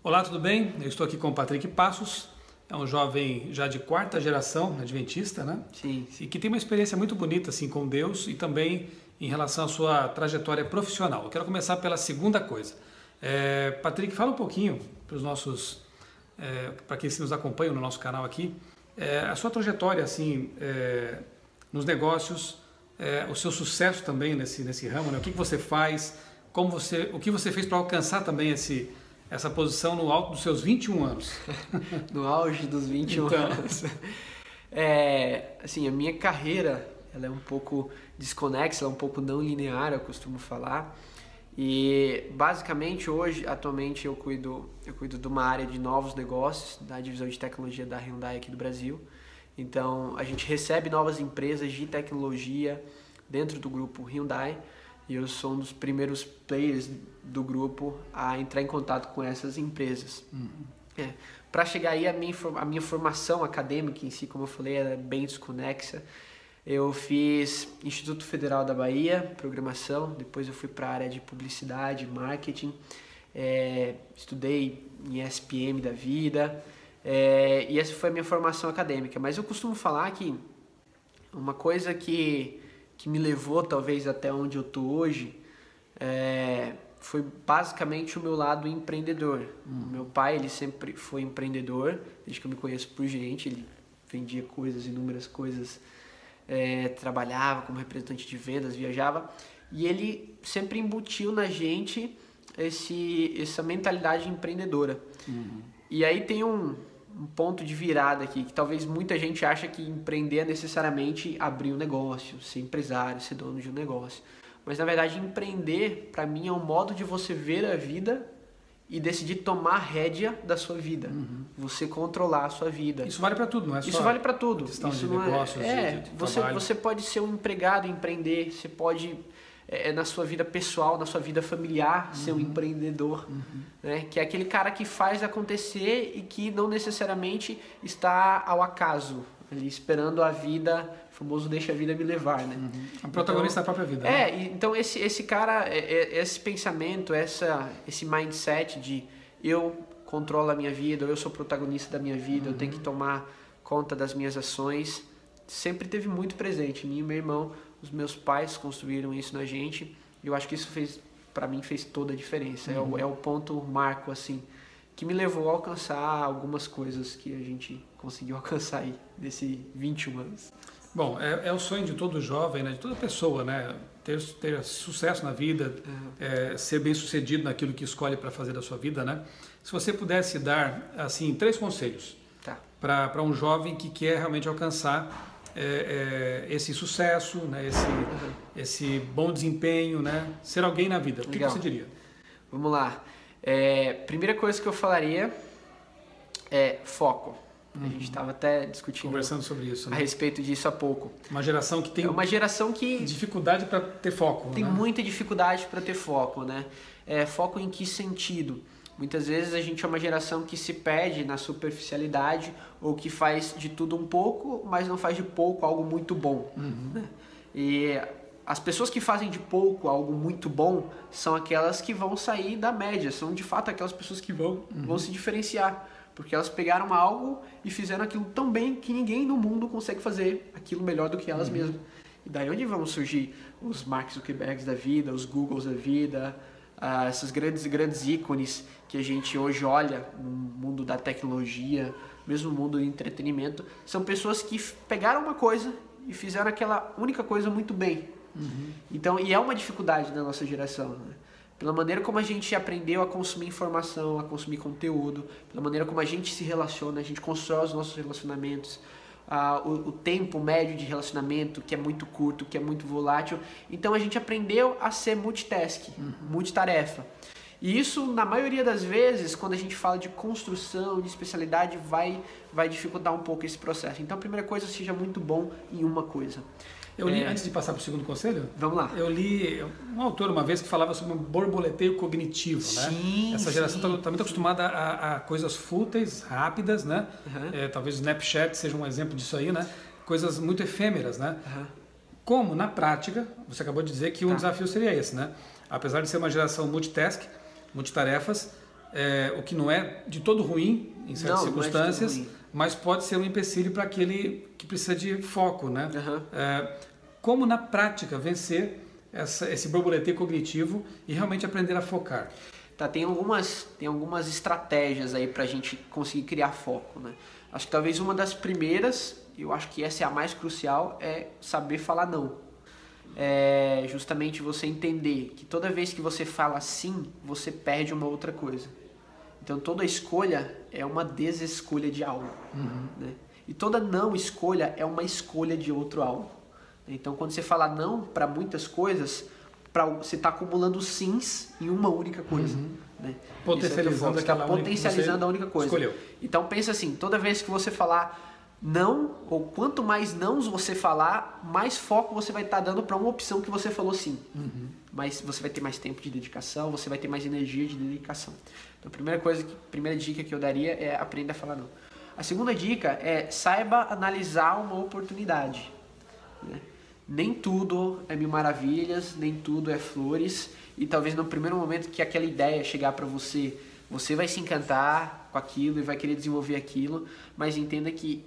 Olá, tudo bem? Eu estou aqui com o Patrick Passos, é um jovem já de quarta geração adventista, né? Sim. E que tem uma experiência muito bonita assim com Deus e também em relação à sua trajetória profissional. Eu quero começar pela segunda coisa. Patrick, fala um pouquinho para os nossos, para quem nos acompanha no nosso canal aqui, a sua trajetória assim nos negócios, o seu sucesso também nesse ramo, né? O que você faz, o que você fez para alcançar também essa posição no alto dos seus 21 anos. No auge dos 21 anos. Assim, a minha carreira, ela é um pouco desconexa, ela é um pouco não linear, eu costumo falar. E basicamente hoje, atualmente, eu cuido de uma área de novos negócios, da divisão de tecnologia da Hyundai aqui do Brasil. Então, a gente recebe novas empresas de tecnologia dentro do grupo Hyundai. E eu sou um dos primeiros players do grupo a entrar em contato com essas empresas. Para chegar aí, a minha formação acadêmica em si, como eu falei, era bem desconexa. Eu fiz Instituto Federal da Bahia, programação, depois eu fui para a área de publicidade, marketing, estudei em SPM da vida, e essa foi a minha formação acadêmica. Mas eu costumo falar que uma coisa que me levou talvez até onde eu estou hoje foi basicamente o meu lado empreendedor. Meu pai, ele sempre foi empreendedor, desde que eu me conheço por gente. Ele vendia coisas, inúmeras coisas, trabalhava como representante de vendas, viajava, e ele sempre embutiu na gente essa mentalidade empreendedora. E aí tem um ponto de virada aqui, que talvez muita gente acha que empreender é necessariamente abrir um negócio, ser empresário, ser dono de um negócio. Mas na verdade empreender, para mim, é um modo de você ver a vida e decidir tomar a rédea da sua vida. Você controlar a sua vida. Isso vale para tudo, não é só? Isso vale para tudo. Questão Isso de não negócios, você pode ser um empregado e empreender, você pode na sua vida pessoal, na sua vida familiar, ser um empreendedor, né? Que é aquele cara que faz acontecer e que não necessariamente está ao acaso, ali esperando a vida, o famoso deixa a vida me levar, né? É um protagonista da própria vida. Né? Então esse cara, esse pensamento, esse mindset de eu controlo a minha vida, eu sou protagonista da minha vida, eu tenho que tomar conta das minhas ações, sempre teve muito presente em mim e meu irmão. Os meus pais construíram isso na gente e eu acho que isso para mim fez toda a diferença. É o ponto marco assim que me levou a alcançar algumas coisas que a gente conseguiu alcançar aí nesses 21 anos. Bom, é o sonho de todo jovem, né, de toda pessoa, né, ter sucesso na vida, ser bem sucedido naquilo que escolhe para fazer da sua vida, né? Se você pudesse dar assim 3 conselhos para um jovem que quer realmente alcançar esse sucesso, né, esse bom desempenho, né, ser alguém na vida, o que você diria? Vamos lá. Primeira coisa que eu falaria é foco. A gente estava até conversando sobre isso, né? A respeito disso há pouco. Uma geração que tem dificuldade para ter foco. Tem muita dificuldade para ter foco, né? Foco em que sentido? Muitas vezes a gente é uma geração que se perde na superficialidade ou que faz de tudo um pouco, mas não faz de pouco algo muito bom. Né? E as pessoas que fazem de pouco algo muito bom são aquelas que vão sair da média, são de fato aquelas pessoas que vão se diferenciar, porque elas pegaram algo e fizeram aquilo tão bem que ninguém no mundo consegue fazer aquilo melhor do que elas mesmas. E daí onde vão surgir os Mark Zuckerbergs da vida, os Googles da vida, esses grandes ícones que a gente hoje olha no mundo da tecnologia, mesmo no mundo do entretenimento, são pessoas que pegaram uma coisa e fizeram aquela única coisa muito bem. Então, e é uma dificuldade da nossa geração, né? Pela maneira como a gente aprendeu a consumir informação, a consumir conteúdo, pela maneira como a gente se relaciona, a gente constrói os nossos relacionamentos, o tempo médio de relacionamento, que é muito curto, que é muito volátil. Então a gente aprendeu a ser multitask, multitarefa. E isso, na maioria das vezes, quando a gente fala de construção, de especialidade, vai dificultar um pouco esse processo. Então a primeira coisa, seja muito bom em uma coisa. Eu li, antes de passar para o segundo conselho, vamos lá. Eu li um autor uma vez que falava sobre um borboleteio cognitivo, né? Essa geração está muito acostumada a coisas fúteis, rápidas, né? Talvez o Snapchat seja um exemplo disso aí, né? Coisas muito efêmeras, né? Como, na prática, você acabou de dizer que um desafio seria esse, né? Apesar de ser uma geração multitarefas, o que não é de todo ruim em certas circunstâncias, mas pode ser um empecilho para aquele que precisa de foco, né? Como na prática vencer esse borboleteio cognitivo e realmente aprender a focar? Tá, tem algumas estratégias aí para a gente conseguir criar foco, né? Acho que talvez uma das primeiras, eu acho que essa é a mais crucial, é saber falar não. É justamente você entender que toda vez que você fala sim, você perde uma outra coisa. Então toda escolha é uma desescolha de algo, né? E toda não escolha é uma escolha de outro algo. Então quando você fala não para muitas coisas, você está acumulando sims em uma única coisa, né? Potencializando aquela potencializando a única coisa. Escolheu. Então pensa assim, toda vez que você falar não, ou quanto mais nãos você falar, mais foco você vai estar dando para uma opção que você falou sim. Mas você vai ter mais tempo de dedicação, você vai ter mais energia de dedicação. Então a primeira dica que eu daria é aprender a falar não. A segunda dica é saiba analisar uma oportunidade, né? Nem tudo é mil maravilhas, nem tudo é flores, e talvez no primeiro momento que aquela ideia chegar para você, você vai se encantar com aquilo e vai querer desenvolver aquilo, mas entenda que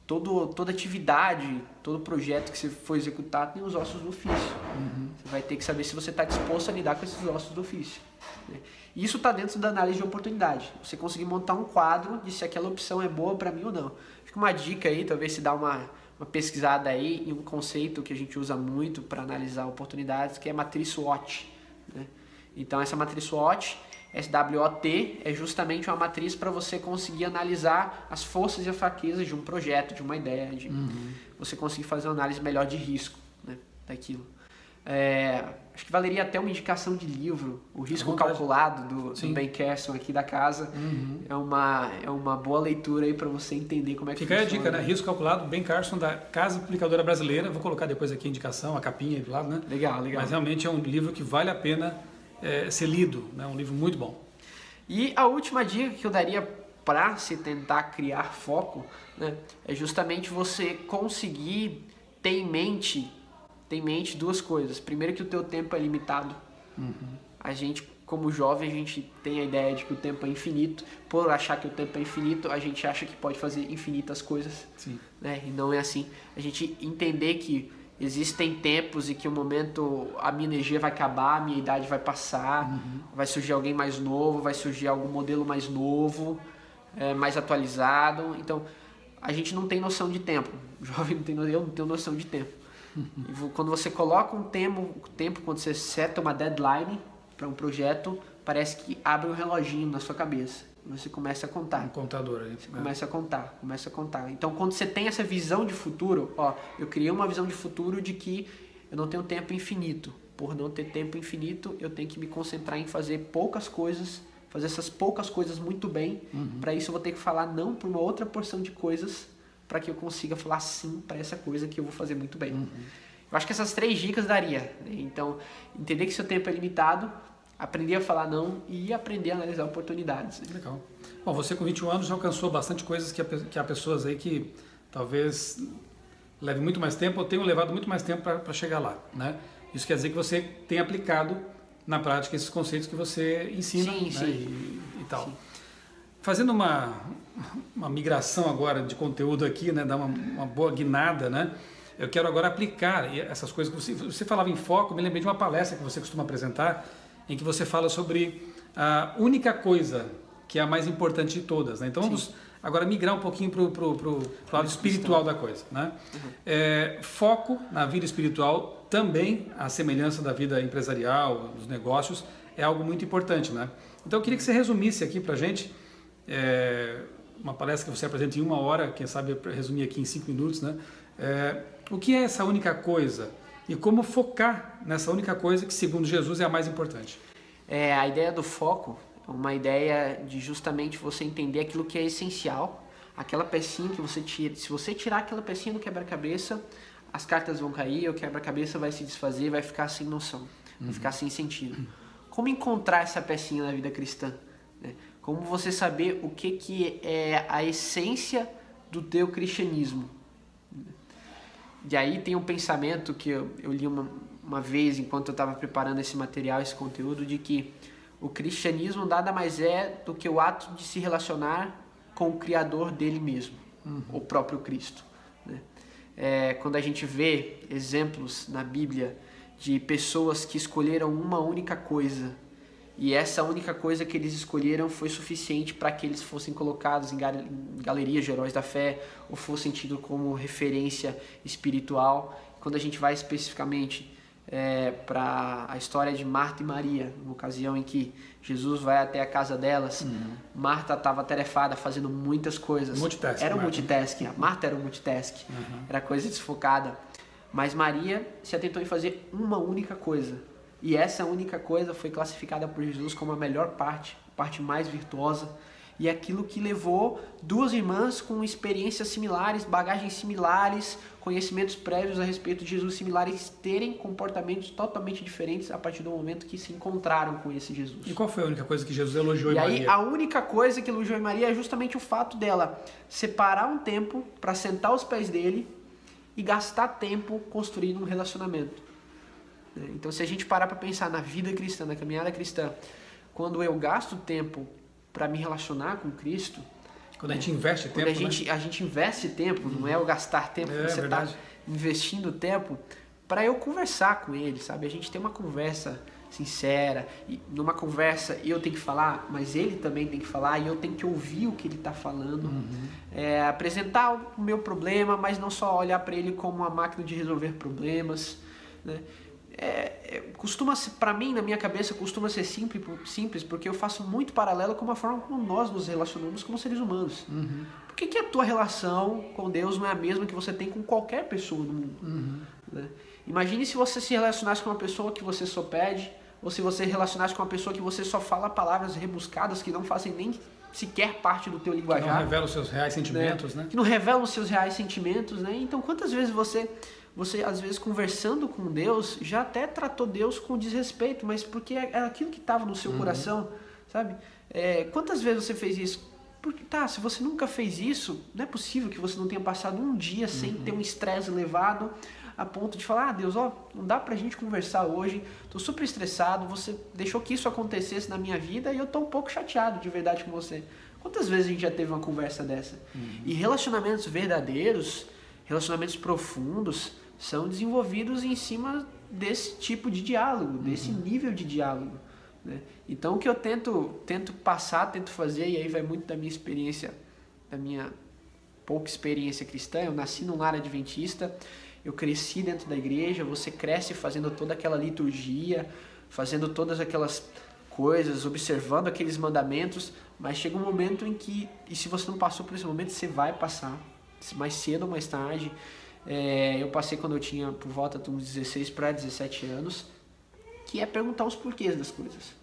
toda atividade, todo projeto que você for executar tem os ossos do ofício. Você vai ter que saber se você está disposto a lidar com esses ossos do ofício, né? E isso está dentro da análise de oportunidade. Você conseguir montar um quadro de se aquela opção é boa para mim ou não. Fica uma dica aí, talvez se dá uma pesquisada aí em um conceito que a gente usa muito para analisar oportunidades, que é a matriz SWOT, né? Então essa matriz SWOT, SWOT, é justamente uma matriz para você conseguir analisar as forças e as fraquezas de um projeto, de uma ideia, de você conseguir fazer uma análise melhor de risco, né, daquilo. Acho que valeria até uma indicação de livro, O Risco Calculado, do Ben Carson aqui da casa. É uma boa leitura aí para você entender como é que funciona. Fica a dica, né? Risco Calculado, Ben Carson, da Casa Publicadora Brasileira. Vou colocar depois aqui a indicação, a capinha aí do lado, né? Legal. Mas realmente é um livro que vale a pena ser lido, né? Um livro muito bom. E a última dica que eu daria para se tentar criar foco, né, é justamente você conseguir ter em mente duas coisas. Primeiro, que o teu tempo é limitado. A gente, como jovem, a gente tem a ideia de que o tempo é infinito. Por achar que o tempo é infinito, a gente acha que pode fazer infinitas coisas. Sim. Né? E não é assim. A gente entender que existem tempos e que um momento a minha energia vai acabar, a minha idade vai passar, vai surgir alguém mais novo, vai surgir algum modelo mais novo, mais atualizado. Então, a gente não tem noção de tempo. O jovem não tem, eu não tenho noção de tempo. Quando você coloca um tempo, quando você seta uma deadline para um projeto, parece que abre um reloginho na sua cabeça. Você começa a contar. Um contador aí. Você começa a contar. Então, quando você tem essa visão de futuro, eu criei uma visão de futuro de que eu não tenho tempo infinito. Por não ter tempo infinito, eu tenho que me concentrar em fazer poucas coisas, fazer essas poucas coisas muito bem. Para isso, eu vou ter que falar não para uma outra porção de coisas, para que eu consiga falar sim para essa coisa que eu vou fazer muito bem. Eu acho que essas 3 dicas daria, né? Então, entender que seu tempo é limitado, aprender a falar não e aprender a analisar oportunidades. Legal. Bom, você com 21 anos já alcançou bastante coisas que há pessoas aí que talvez leve muito mais tempo ou tenham levado muito mais tempo para chegar lá, né? Isso quer dizer que você tem aplicado na prática esses conceitos que você ensina, sim, né? Sim. E tal. Sim. Fazendo uma migração agora de conteúdo aqui, né? Dar uma boa guinada, né? Eu quero agora aplicar essas coisas que você falava em foco. Me lembrei de uma palestra que você costuma apresentar, em que você fala sobre a única coisa que é a mais importante de todas, né? Então vamos agora migrar um pouquinho para o lado espiritual da coisa, né? Foco na vida espiritual também, a semelhança da vida empresarial, dos negócios, é algo muito importante, né? Então eu queria que você resumisse aqui para a gente uma palestra que você apresenta em 1 hora, quem sabe resumir aqui em 5 minutos, né? O que é essa única coisa e como focar nessa única coisa que, segundo Jesus, é a mais importante? A ideia do foco é uma ideia de justamente você entender aquilo que é essencial, aquela pecinha que você tira. Se você tirar aquela pecinha do quebra-cabeça, as cartas vão cair, o quebra-cabeça vai se desfazer, vai ficar sem noção, vai ficar sem sentido. Como encontrar essa pecinha na vida cristã, né? Como você saber o que é a essência do teu cristianismo? E aí tem um pensamento que eu li uma vez enquanto eu estava preparando esse material, esse conteúdo, de que O cristianismo nada mais é do que o ato de se relacionar com o Criador dele mesmo, o próprio Cristo, né? Quando a gente vê exemplos na Bíblia de pessoas que escolheram uma única coisa, e essa única coisa que eles escolheram foi suficiente para que eles fossem colocados em galerias de heróis da fé, ou fossem tidos como referência espiritual. Quando a gente vai especificamente para a história de Marta e Maria, uma ocasião em que Jesus vai até a casa delas, Marta estava atarefada fazendo muitas coisas. Multitasking, era um multitasking, a Marta era um multitasking, era coisa desfocada. Mas Maria se atentou em fazer uma única coisa. E essa única coisa foi classificada por Jesus como a melhor parte, a parte mais virtuosa. E aquilo que levou duas irmãs com experiências similares, bagagens similares, conhecimentos prévios a respeito de Jesus similares, terem comportamentos totalmente diferentes a partir do momento que se encontraram com esse Jesus. E qual foi a única coisa que Jesus elogiou em Maria? E aí a única coisa que elogiou em Maria é justamente o fato dela separar um tempo para sentar aos pés dele e gastar tempo construindo um relacionamento. Então, se a gente parar para pensar na vida cristã, na caminhada cristã, quando eu gasto tempo para me relacionar com Cristo, quando a gente investe tempo, a gente investe tempo, não é o gastar tempo, você está investindo tempo para eu conversar com Ele, sabe? A gente tem uma conversa sincera, e numa conversa eu tenho que falar, mas Ele também tem que falar, e eu tenho que ouvir o que Ele está falando, apresentar o meu problema, mas não só olhar para Ele como uma máquina de resolver problemas, né? Costuma ser, para mim, na minha cabeça, costuma ser simples, porque eu faço muito paralelo com a forma como nós nos relacionamos como seres humanos. Por que a tua relação com Deus não é a mesma que você tem com qualquer pessoa no mundo? Né? Imagine se você se relacionasse com uma pessoa que você só pede, ou se você relacionasse com uma pessoa que você só fala palavras rebuscadas que não fazem nem sequer parte do teu linguajar. Que não revelam os seus reais sentimentos, né? Que não revelam os seus reais sentimentos, né? Então, quantas vezes você às vezes conversando com Deus, já até tratou Deus com desrespeito, mas porque era aquilo que estava no seu coração, sabe? Quantas vezes você fez isso? Porque, se você nunca fez isso, não é possível que você não tenha passado um dia sem ter um estresse elevado a ponto de falar, Deus, não dá pra gente conversar hoje, tô super estressado, você deixou que isso acontecesse na minha vida e eu tô um pouco chateado de verdade com você. Quantas vezes a gente já teve uma conversa dessa? E relacionamentos verdadeiros, relacionamentos profundos, são desenvolvidos em cima desse tipo de diálogo, desse nível de diálogo, né? Então o que eu tento passar, tento fazer, e aí vai muito da minha experiência, da minha pouca experiência cristã. Eu nasci num lar adventista, eu cresci dentro da igreja, você cresce fazendo toda aquela liturgia, fazendo todas aquelas coisas, observando aqueles mandamentos, mas chega um momento em que, e se você não passou por esse momento, você vai passar, mais cedo ou mais tarde. Eu passei quando eu tinha por volta de uns 16 para 17 anos, que é perguntar os porquês das coisas.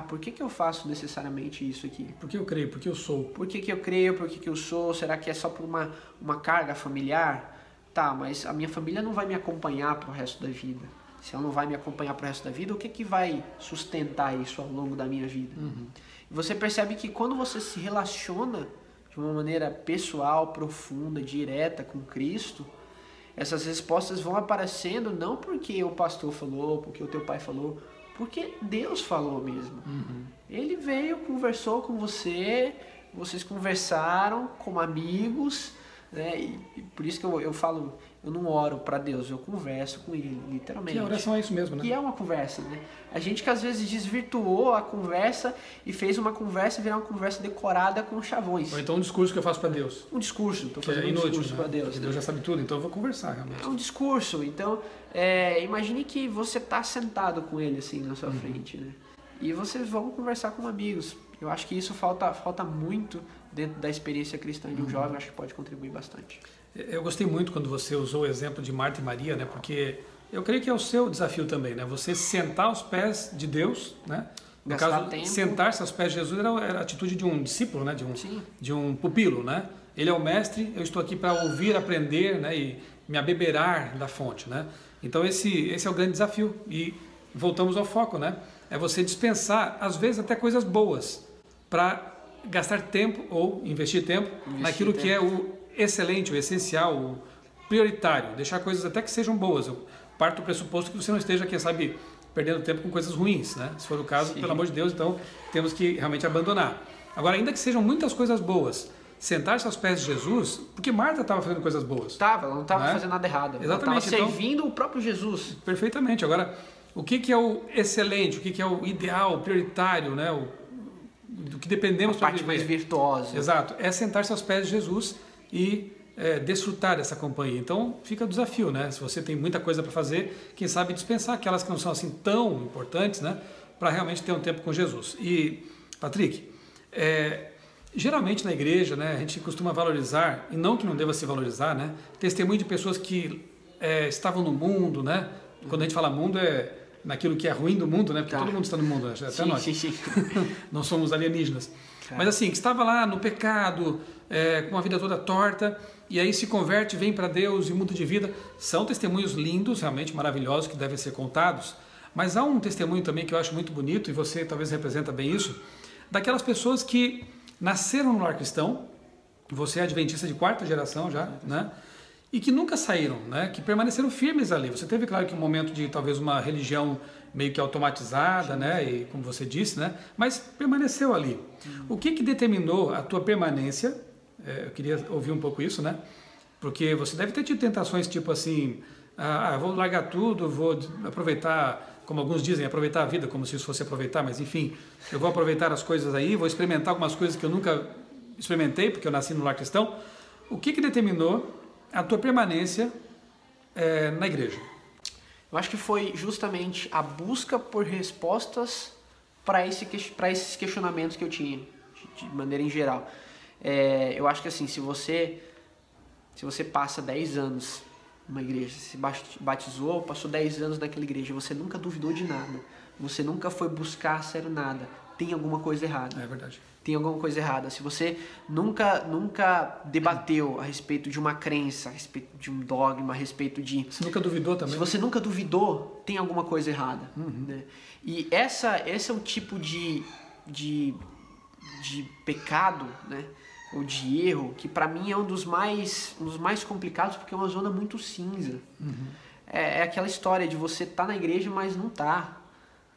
Por que eu faço necessariamente isso aqui? Por que eu creio? Por que eu sou? Por que eu creio? Por que eu sou? Será que é só por uma carga familiar? Mas a minha família não vai me acompanhar para o resto da vida. Se ela não vai me acompanhar para o resto da vida, o que vai sustentar isso ao longo da minha vida? E você percebe que quando você se relaciona de uma maneira pessoal, profunda, direta com Cristo, essas respostas vão aparecendo não porque o pastor falou, porque o teu pai falou, porque Deus falou mesmo. Ele veio, conversou com você, vocês conversaram como amigos, né? E por isso que eu falo, eu não oro para Deus, eu converso com Ele, literalmente. Que a oração é isso mesmo, né? Que é uma conversa, né? A gente que às vezes desvirtuou a conversa e fez uma conversa virar uma conversa decorada com chavões. Ou então um discurso que eu faço para Deus. Um discurso, estou fazendo inútil, um discurso para Deus. Porque Deus já sabe tudo, então eu vou conversar realmente. É um discurso, então imagine que você está sentado com Ele assim na sua frente, né? E vocês vão conversar como amigos. Eu acho que isso falta muito dentro da experiência cristã de um jovem, acho que pode contribuir bastante. Eu gostei muito quando você usou o exemplo de Marta e Maria, né? Porque eu creio que é o seu desafio também, né? Você sentar aos pés de Deus, né? No caso, sentar-se aos pés de Jesus era a atitude de um discípulo, né? De um pupilo, né? Ele é o mestre, eu estou aqui para ouvir, aprender, né? E me abeberar da fonte, né? Então esse é o grande desafio. E voltamos ao foco, né? É você dispensar, às vezes, até coisas boas para gastar tempo ou investir tempo naquilo que é o excelente, o essencial, o prioritário. Deixar coisas até que sejam boas. Eu parto do pressuposto que você não esteja, quem sabe, perdendo tempo com coisas ruins, né? Se for o caso, Sim. pelo amor de Deus, então temos que realmente abandonar. Agora, ainda que sejam muitas coisas boas, sentar-se aos pés de Jesus, porque Marta estava fazendo coisas boas. Ela não estava Né? fazendo nada errado. Exatamente, Ela estava servindo o próprio Jesus. Perfeitamente. Agora, o que é o excelente, o que é o ideal, o prioritário, né? Do que dependemos para parte mais virtuosa. Exato. É sentar-se aos pés de Jesus e desfrutar dessa companhia. Então, fica o desafio, né? Se você tem muita coisa para fazer, quem sabe dispensar aquelas que não são assim tão importantes, né? Para realmente ter um tempo com Jesus. E, Patrick, geralmente na igreja, né, a gente costuma valorizar, e não que não deva se valorizar, né? Testemunho de pessoas que estavam no mundo, né? Quando a gente fala mundo, é naquilo que é ruim do mundo, né? Porque todo mundo está no mundo, até sim, nós. Sim. Não somos alienígenas. Mas assim, que estava lá no pecado, com a vida toda torta, e aí se converte, vem para Deus e muda de vida. São testemunhos lindos, realmente maravilhosos, que devem ser contados. Mas há um testemunho também que eu acho muito bonito, e você talvez representa bem isso, daquelas pessoas que nasceram no lar cristão, você é adventista de 4ª geração já, né? E que nunca saíram, né? Que permaneceram firmes ali. Você teve, claro, que um momento de talvez uma religião meio que automatizada, né? E como você disse, né? Mas permaneceu ali. O que determinou a tua permanência? Eu queria ouvir um pouco isso, né? Porque você deve ter tido tentações tipo assim, vou largar tudo, vou aproveitar, como alguns dizem, aproveitar a vida, como se isso fosse aproveitar, mas enfim, eu vou aproveitar as coisas aí, vou experimentar algumas coisas que eu nunca experimentei, porque eu nasci no lar cristão. O que determinou a tua permanência na igreja? Eu acho que foi justamente a busca por respostas para esses questionamentos que eu tinha, de maneira em geral. Eu acho que assim, se você passa 10 anos numa igreja, se batizou, passou 10 anos naquela igreja, você nunca duvidou de nada, você nunca foi buscar a sério nada, tem alguma coisa errada. É verdade. Tem alguma coisa errada. Se você nunca debateu a respeito de uma crença, a respeito de um dogma, a respeito de... Você nunca duvidou também? Se você nunca duvidou, tem alguma coisa errada. Né? E esse é o tipo de pecado, né? Ou de erro, que para mim é um dos mais complicados, porque é uma zona muito cinza. É aquela história de você estar na igreja, mas não tá.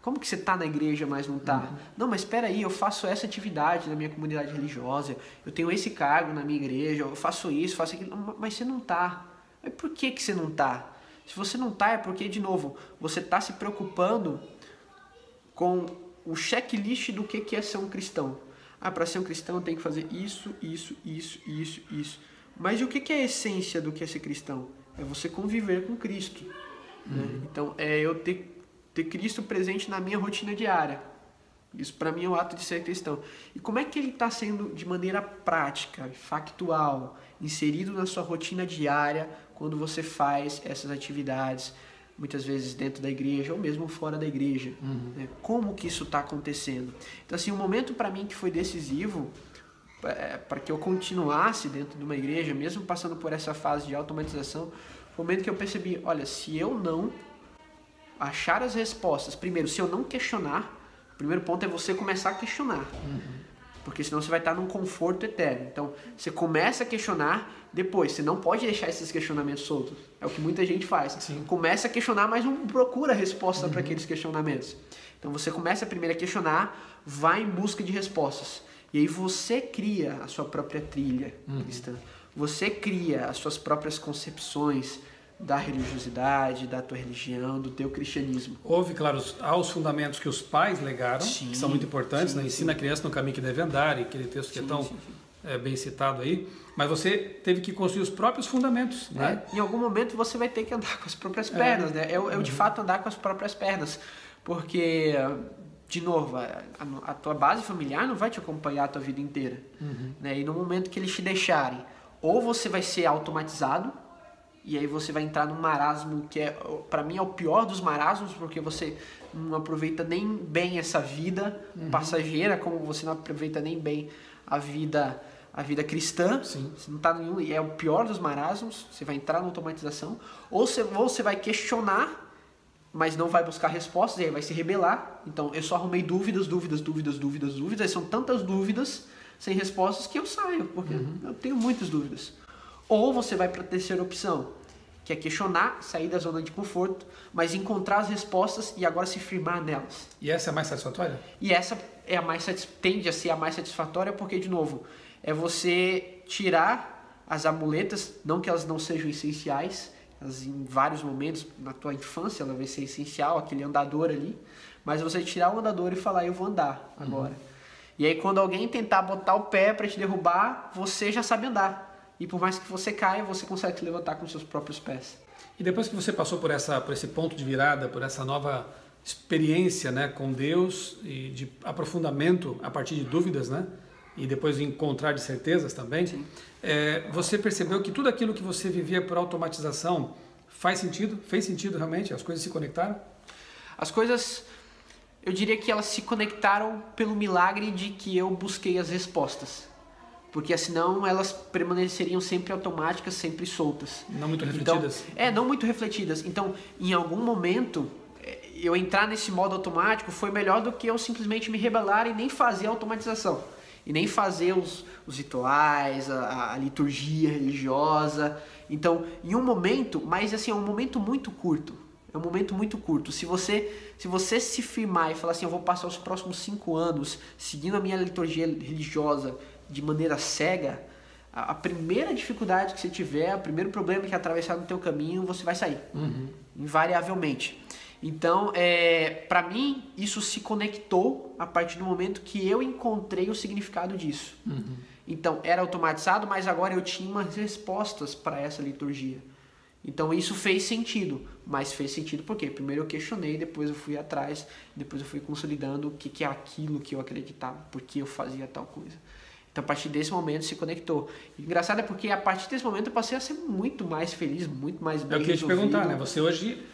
Como que você está na igreja, mas não está? Não, mas espera aí, eu faço essa atividade na minha comunidade religiosa, eu tenho esse cargo na minha igreja, eu faço isso, faço aquilo, mas você não está. Mas por que você não está? Se você não está, é porque, de novo, você está se preocupando com o checklist do que é ser um cristão. Para ser um cristão eu tenho que fazer isso. Mas e o que é a essência do que é ser cristão? É você conviver com Cristo. Né? Então, eu ter Cristo presente na minha rotina diária. Isso para mim é o ato de ser cristão. E como é que ele está sendo de maneira prática, factual, inserido na sua rotina diária quando você faz essas atividades, muitas vezes dentro da igreja ou mesmo fora da igreja? Né? Como que isso está acontecendo? Então assim, um momento para mim que foi decisivo para que eu continuasse dentro de uma igreja, mesmo passando por essa fase de automatização, foi o momento que eu percebi, olha, se eu não achar as respostas, primeiro, se eu não questionar, o primeiro ponto é você começar a questionar, porque senão você vai estar num conforto eterno. Então, você começa a questionar, depois, você não pode deixar esses questionamentos soltos, é o que muita gente faz. Sim. Começa a questionar, mas não procura resposta para aqueles questionamentos. Então, você começa primeiro a questionar, vai em busca de respostas, e aí você cria a sua própria trilha cristã, você cria as suas próprias concepções da religiosidade, da tua religião, do teu cristianismo. Houve, claro, há os fundamentos que os pais legaram, Sim, que são muito importantes, sim, né? Ensina a criança no caminho que deve andar, e aquele texto que é tão bem citado aí, mas você teve que construir os próprios fundamentos, né? Em algum momento você vai ter que andar com as próprias pernas, né? Eu de fato andar com as próprias pernas, porque, de novo, a tua base familiar não vai te acompanhar a tua vida inteira, né? E no momento que eles te deixarem, ou você vai ser automatizado, e aí você vai entrar num marasmo que para mim é o pior dos marasmos, porque você não aproveita nem bem essa vida passageira, como você não aproveita nem bem a vida cristã. Sim. Você não tá nenhum, e é o pior dos marasmos, você vai entrar na automatização, ou você vai questionar, mas não vai buscar respostas, e aí vai se rebelar. Então eu só arrumei dúvidas, aí são tantas dúvidas sem respostas que eu saio, porque eu tenho muitas dúvidas. Ou você vai para a terceira opção, que é questionar, sair da zona de conforto, mas encontrar as respostas e agora se firmar nelas. E essa é a mais satisfatória? E essa é tende a ser a mais satisfatória porque, de novo, é você tirar as amuletas, não que elas não sejam essenciais, elas em vários momentos, na tua infância, ela vai ser essencial, aquele andador ali, mas você tirar o andador e falar, eu vou andar agora. E aí quando alguém tentar botar o pé para te derrubar, você já sabe andar. E por mais que você caia, você consegue se levantar com seus próprios pés. E depois que você passou por esse ponto de virada, por essa nova experiência, né, com Deus e de aprofundamento a partir de dúvidas, né, e depois de encontrar de certezas também, você percebeu que tudo aquilo que você vivia por automatização fez sentido realmente? As coisas se conectaram? As coisas, eu diria que elas se conectaram pelo milagre de que eu busquei as respostas. Porque senão elas permaneceriam sempre automáticas, sempre soltas. Não muito refletidas? Então, não muito refletidas. Então, em algum momento, eu entrar nesse modo automático foi melhor do que eu simplesmente me rebelar e nem fazer a automatização. E nem fazer os rituais, a liturgia religiosa. Então, em um momento, mas assim, é um momento muito curto. É um momento muito curto. Se você se firmar e falar assim, eu vou passar os próximos 5 anos seguindo a minha liturgia religiosa de maneira cega, a primeira dificuldade que você tiver, o primeiro problema que atravessar no teu caminho, você vai sair. Invariavelmente. Então, para mim, isso se conectou a partir do momento que eu encontrei o significado disso. Então, era automatizado, mas agora eu tinha umas respostas para essa liturgia. Então, isso fez sentido. Mas fez sentido por quê? Primeiro eu questionei, depois eu fui atrás, depois eu fui consolidando o que é aquilo que eu acreditava, por que eu fazia tal coisa. Então, a partir desse momento se conectou. E engraçado é porque a partir desse momento eu passei a ser muito mais feliz, muito mais bem resolvido. Eu queria te perguntar, né? Você hoje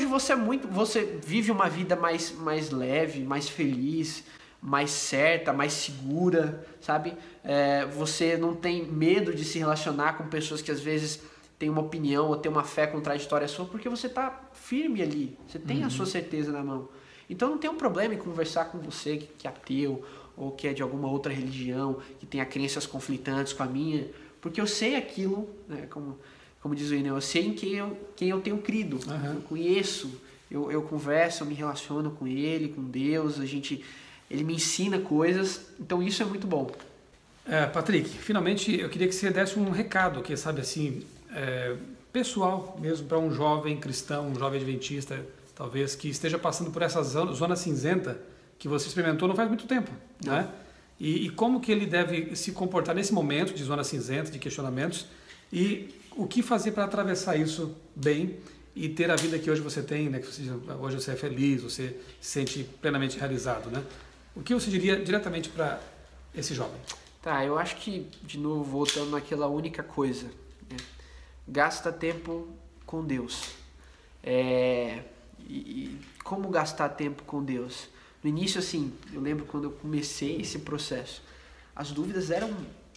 você vive uma vida mais leve, mais feliz, mais certa, mais segura, sabe? Você não tem medo de se relacionar com pessoas que às vezes têm uma opinião ou têm uma fé contraditória sua, porque você está firme ali, você tem a sua certeza na mão. Então não tem um problema em conversar com você que é ateu ou que é de alguma outra religião, que tenha crenças conflitantes com a minha, porque eu sei aquilo, né, como diz o Ineu, eu sei em quem eu tenho crido, eu conheço, eu converso, eu me relaciono com ele, com Deus, ele me ensina coisas, então isso é muito bom. Patrick, finalmente eu queria que você desse um recado, que sabe assim, pessoal mesmo, para um jovem cristão, um jovem adventista, talvez, que esteja passando por essa zona cinzenta que você experimentou não faz muito tempo, né? E como que ele deve se comportar nesse momento de zona cinzenta, de questionamentos, e o que fazer para atravessar isso bem e ter a vida que hoje você tem, né? Que hoje você é feliz, você se sente plenamente realizado, né? O que você diria diretamente para esse jovem? Tá, eu acho que, de novo, voltando naquela única coisa, né? Gasta tempo com Deus. E como gastar tempo com Deus? No início, assim, eu lembro quando eu comecei esse processo, as dúvidas eram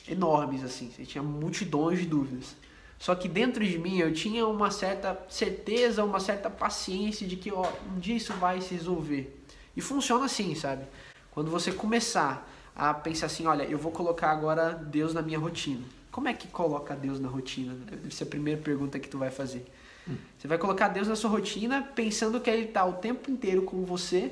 enormes, assim, você tinha multidões de dúvidas. Só que dentro de mim eu tinha uma certa certeza, uma certa paciência de que um dia isso vai se resolver. E funciona assim, sabe? Quando você começar a pensar assim, olha, eu vou colocar agora Deus na minha rotina. Como é que coloca Deus na rotina? Deve ser a primeira pergunta que tu vai fazer. Você vai colocar Deus na sua rotina pensando que Ele está o tempo inteiro com você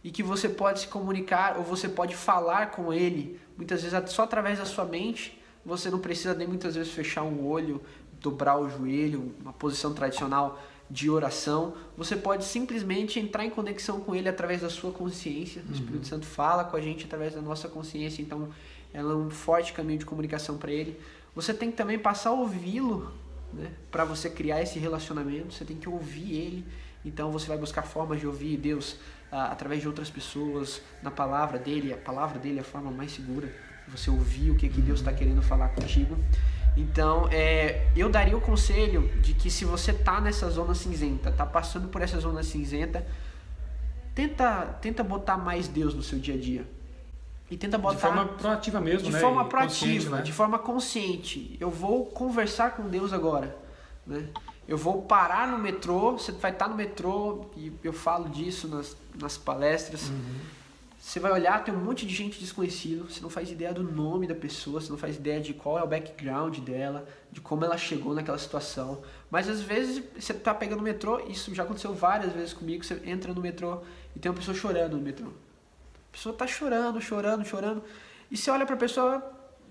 e que você pode se comunicar ou você pode falar com Ele, muitas vezes só através da sua mente. Você não precisa nem muitas vezes fechar um olho, dobrar o joelho, uma posição tradicional de oração. Você pode simplesmente entrar em conexão com Ele através da sua consciência. O Espírito Santo fala com a gente através da nossa consciência, então ela é um forte caminho de comunicação para Ele. Você tem que também passar a ouvi-lo, né? Para você criar esse relacionamento, você tem que ouvir Ele. Então você vai buscar formas de ouvir Deus através de outras pessoas, na palavra dEle. A palavra dEle é a forma mais segura de você ouvir o que Deus está querendo falar contigo. Então, eu daria o conselho de que se você está nessa zona cinzenta, está passando por essa zona cinzenta, tenta botar mais Deus no seu dia a dia. E tenta botar... De forma proativa mesmo, né? De forma proativa, né? De forma consciente. Eu vou conversar com Deus agora, né? Eu vou parar no metrô, você vai estar no metrô, e eu falo disso nas palestras. Você vai olhar, tem um monte de gente desconhecida, você não faz ideia do nome da pessoa, você não faz ideia de qual é o background dela, de como ela chegou naquela situação. Mas às vezes você tá pegando o metrô, isso já aconteceu várias vezes comigo, você entra no metrô e tem uma pessoa chorando no metrô. A pessoa tá chorando, e você olha pra pessoa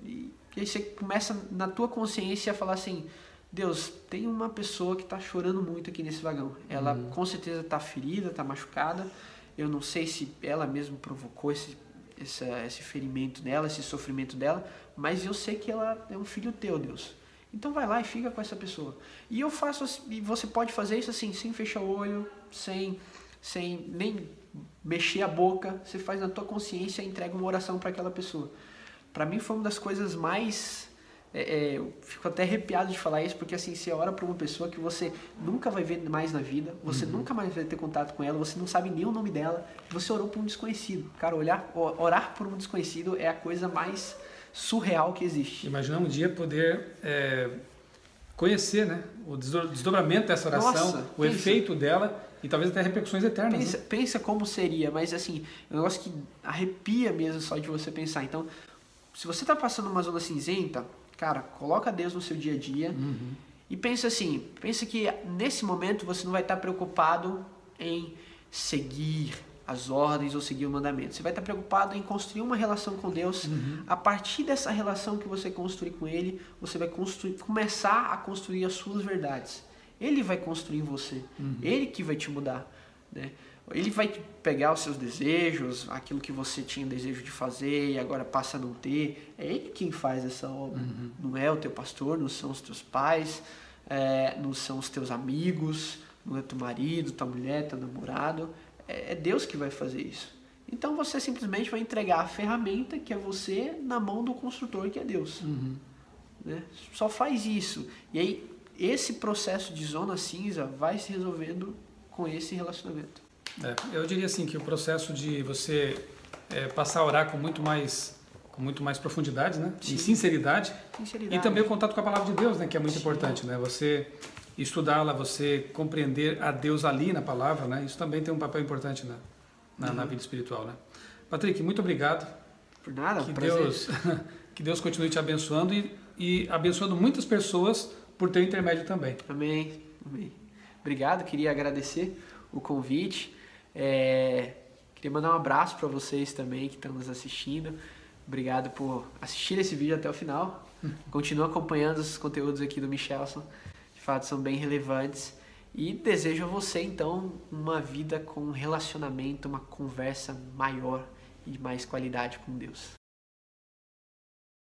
e aí você começa na tua consciência a falar assim, Deus, tem uma pessoa que tá chorando muito aqui nesse vagão. Ela com certeza tá ferida, tá machucada. Eu não sei se ela mesma provocou esse ferimento dela, esse sofrimento dela, mas eu sei que ela é um filho teu, Deus. Então vai lá e fica com essa pessoa. E eu faço, e você pode fazer isso assim, sem fechar o olho, sem nem mexer a boca. Você faz na tua consciência e entrega uma oração para aquela pessoa. Para mim foi uma das coisas mais... eu fico até arrepiado de falar isso, porque assim, você ora para uma pessoa que você nunca vai ver mais na vida, você nunca mais vai ter contato com ela, você não sabe nem o nome dela, você orou por um desconhecido. Cara, orar por um desconhecido é a coisa mais surreal que existe. Imagina um dia poder conhecer, né, o desdobramento dessa oração, Nossa, o efeito dela e talvez até repercussões eternas. Pensa como seria, mas assim, é um negócio que arrepia mesmo só de você pensar. Então, se você está passando uma zona cinzenta, cara, coloca Deus no seu dia a dia e pensa assim, pensa que nesse momento você não vai estar preocupado em seguir as ordens ou seguir o mandamento. Você vai estar preocupado em construir uma relação com Deus. A partir dessa relação que você construir com Ele, você vai começar a construir as suas verdades. Ele vai construir em você. Ele que vai te mudar, né? Ele vai pegar os seus desejos, aquilo que você tinha desejo de fazer e agora passa a não ter. É Ele quem faz essa obra. Não é o teu pastor, não são os teus pais, não são os teus amigos, não é teu marido, tua mulher, teu namorado. É Deus que vai fazer isso. Então você simplesmente vai entregar a ferramenta que é você na mão do construtor que é Deus. Né? Só faz isso. E aí esse processo de zona cinza vai se resolvendo com esse relacionamento. Eu diria assim que o processo de você passar a orar com muito mais profundidade, né? E sinceridade. E também o contato com a palavra de Deus, né? Que é muito importante, né? Você estudá-la, você compreender a Deus ali na palavra, né? Isso também tem um papel importante na vida espiritual, né? Patrick, muito obrigado. Por nada, que Deus continue te abençoando e abençoando muitas pessoas por teu intermédio também. Amém. Obrigado, queria agradecer o convite. Queria mandar um abraço para vocês também que estão nos assistindo. Obrigado por assistir esse vídeo até o final. Continua acompanhando os conteúdos aqui do Michelson. De fato, são bem relevantes. E desejo a você, então, uma vida com um relacionamento, uma conversa maior e de mais qualidade com Deus.